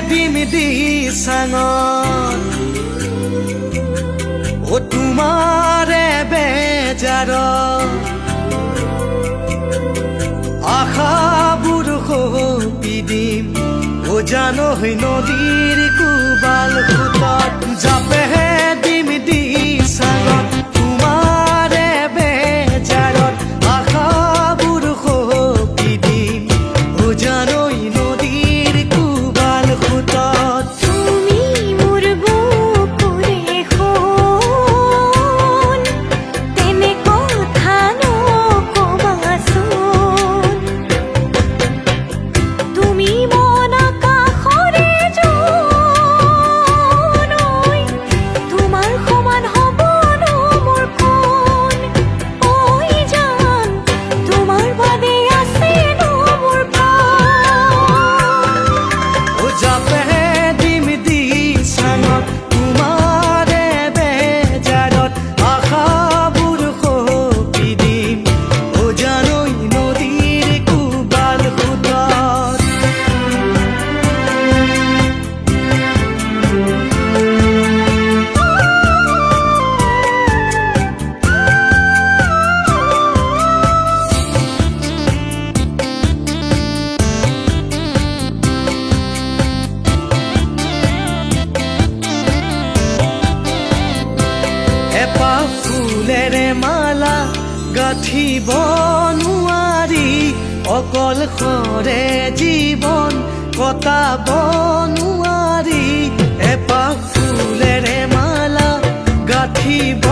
দিম দিচাঙত ও তোমাৰে বেজাৰত আশাবোৰ সপি দিম ও জানৈ নদীৰ কোবাল সোঁতত জাপেহে দিম দিচাঙত তোমাৰে বেজাৰত আশাবোৰ সপি দিম ও জানৈ নদীৰ কোবাল সোঁতত তুমি মোৰ বুকুৰে সোণ তেনে কথা নকবাচোন তুমি মন আকাশৰে জোনৈ তোমাৰ সমান হ'বনো মোৰ কোন ঐ জান তোমাৰ বাদে আছেনো মোৰ প্ৰাণ ও জাপেহে দিম দিচাঙত তোমাৰে বেজাৰত আশাবোৰ সপি দিম ও জানৈ নদীৰ কোবাল সোঁতত এপাহ ফুলেৰে মালা গাঁঠিব নোৱাৰি অকলশৰে জীৱন কটাব নোৱাৰি এপাহ ফুলেৰে মালা গাঁঠিব